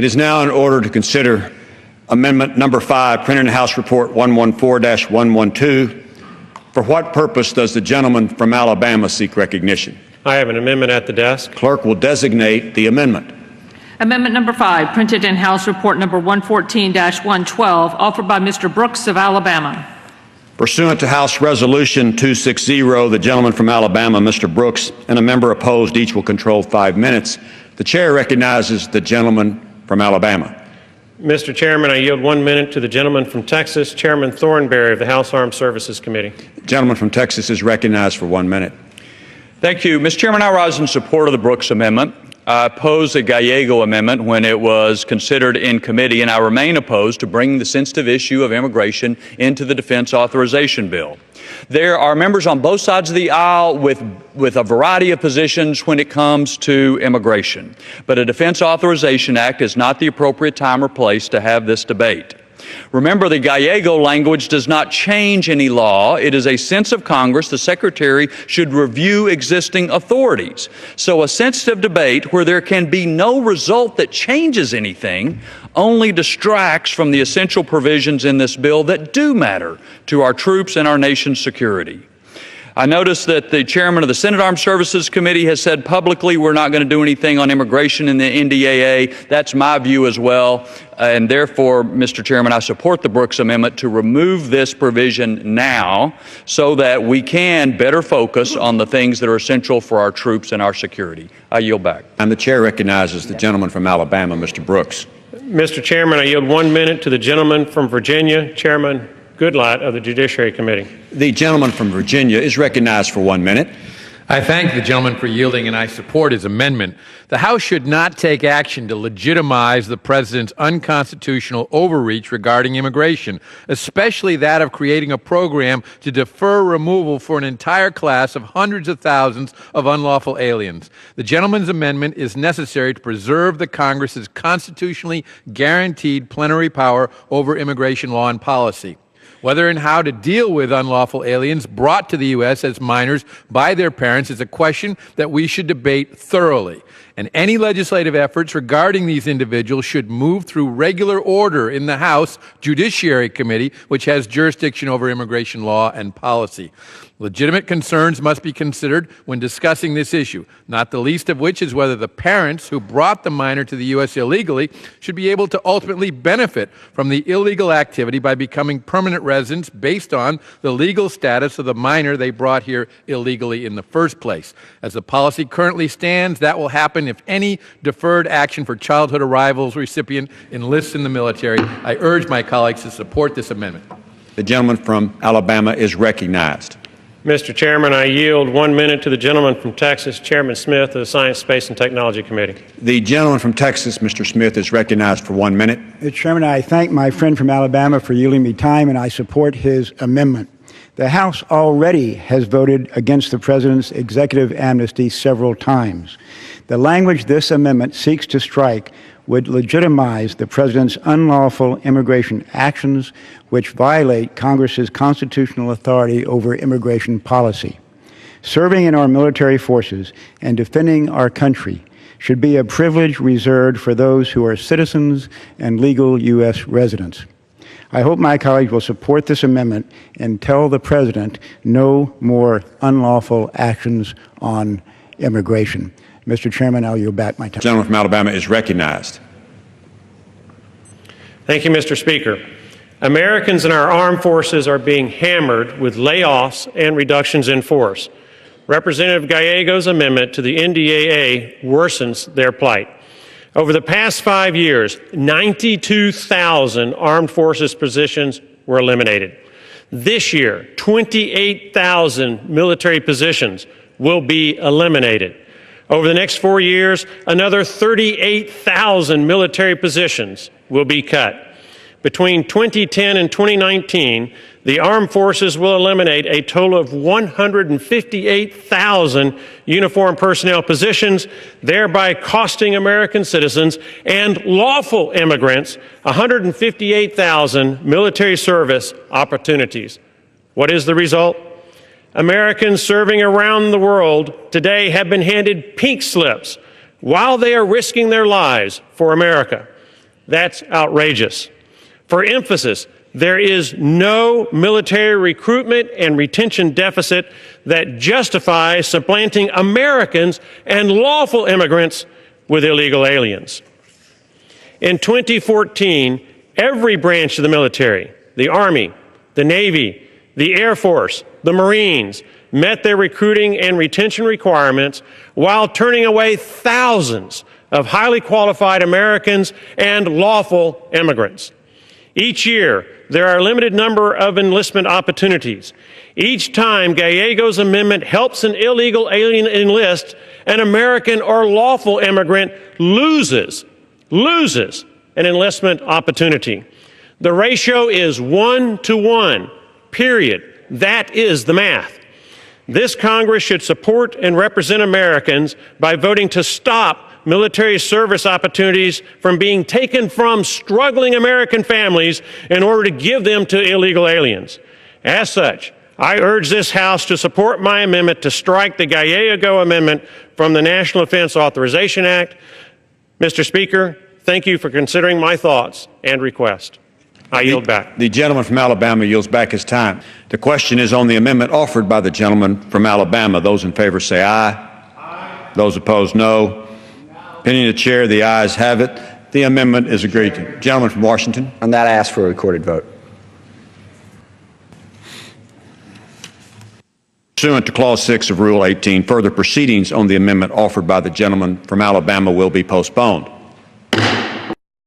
It is now in order to consider Amendment number 5, printed in House Report 114-112. For what purpose does the gentleman from Alabama seek recognition? I have an amendment at the desk. Clerk will designate the amendment. Amendment number 5, printed in House Report number 114-112, offered by Mr. Brooks of Alabama. Pursuant to House Resolution 260, the gentleman from Alabama, Mr. Brooks, and a member opposed each will control 5 minutes. The chair recognizes the gentleman from Alabama. Mr. Chairman, I yield 1 minute to the gentleman from Texas, Chairman Thornberry of the House Armed Services Committee. The gentleman from Texas is recognized for 1 minute. Thank you. Mr. Chairman, I rise in support of the Brooks Amendment. I opposed the Gallego Amendment when it was considered in committee, and I remain opposed to bringing the sensitive issue of immigration into the Defense Authorization Bill. There are members on both sides of the aisle with a variety of positions when it comes to immigration, but a Defense Authorization Act is not the appropriate time or place to have this debate. Remember, the Gallego language does not change any law. It is a sense of Congress. The Secretary should review existing authorities. So a sensitive debate where there can be no result that changes anything only distracts from the essential provisions in this bill that do matter to our troops and our nation's security. I noticed that the chairman of the Senate Armed Services Committee has said publicly we're not going to do anything on immigration in the NDAA. That's my view as well. And therefore, Mr. Chairman, I support the Brooks Amendment to remove this provision now so that we can better focus on the things that are essential for our troops and our security. I yield back. And the chair recognizes the gentleman from Alabama, Mr. Brooks. Mr. Chairman, I yield 1 minute to the gentleman from Virginia, Chairman Goodlatte of the Judiciary Committee. The gentleman from Virginia is recognized for 1 minute. I thank the gentleman for yielding, and I support his amendment. The House should not take action to legitimize the President's unconstitutional overreach regarding immigration, especially that of creating a program to defer removal for an entire class of hundreds of thousands of unlawful aliens. The gentleman's amendment is necessary to preserve the Congress's constitutionally guaranteed plenary power over immigration law and policy. Whether and how to deal with unlawful aliens brought to the U.S. as minors by their parents is a question that we should debate thoroughly. And any legislative efforts regarding these individuals should move through regular order in the House Judiciary Committee, which has jurisdiction over immigration law and policy. Legitimate concerns must be considered when discussing this issue, not the least of which is whether the parents who brought the minor to the U.S. illegally should be able to ultimately benefit from the illegal activity by becoming permanent residents based on the legal status of the minor they brought here illegally in the first place. As the policy currently stands, that will happen if any deferred action for childhood arrivals recipient enlists in the military. I urge my colleagues to support this amendment. The gentleman from Alabama is recognized. Mr. Chairman, I yield 1 minute to the gentleman from Texas, Chairman Smith of the Science, Space, and Technology Committee. The gentleman from Texas, Mr. Smith, is recognized for 1 minute. Mr. Chairman, I thank my friend from Alabama for yielding me time, and I support his amendment. The House already has voted against the President's executive amnesty several times. The language this amendment seeks to strike would legitimize the President's unlawful immigration actions, which violate Congress's constitutional authority over immigration policy. Serving in our military forces and defending our country should be a privilege reserved for those who are citizens and legal U.S. residents. I hope my colleagues will support this amendment and tell the President no more unlawful actions on immigration. Mr. Chairman, I'll yield back my time. The gentleman from Alabama is recognized. Thank you, Mr. Speaker. Americans in our armed forces are being hammered with layoffs and reductions in force. Representative Gallego's amendment to the NDAA worsens their plight. Over the past 5 years, 92,000 armed forces positions were eliminated. This year, 28,000 military positions will be eliminated. Over the next 4 years, another 38,000 military positions will be cut. Between 2010 and 2019, the armed forces will eliminate a total of 158,000 uniformed personnel positions, thereby costing American citizens and lawful immigrants 158,000 military service opportunities. What is the result? Americans serving around the world today have been handed pink slips while they are risking their lives for America. That's outrageous. For emphasis, there is no military recruitment and retention deficit that justifies supplanting Americans and lawful immigrants with illegal aliens. In 2014, every branch of the military, the Army, the Navy, the Air Force, the Marines, met their recruiting and retention requirements while turning away thousands of highly qualified Americans and lawful immigrants. Each year, there are a limited number of enlistment opportunities. Each time Gallego's amendment helps an illegal alien enlist, an American or lawful immigrant loses an enlistment opportunity. The ratio is 1 to 1, period. That is the math. This Congress should support and represent Americans by voting to stop military service opportunities from being taken from struggling American families in order to give them to illegal aliens. As such, I urge this House to support my amendment to strike the Gallego Amendment from the National Defense Authorization Act. Mr. Speaker, thank you for considering my thoughts and request. I yield back. The gentleman from Alabama yields back his time. The question is on the amendment offered by the gentleman from Alabama. Those in favor say aye. Aye. Those opposed, no. Opinion of the chair, the ayes have it. The amendment is agreed to. Gentleman from Washington. On that, I ask for a recorded vote. Pursuant to Clause 6 of Rule 18, further proceedings on the amendment offered by the gentleman from Alabama will be postponed.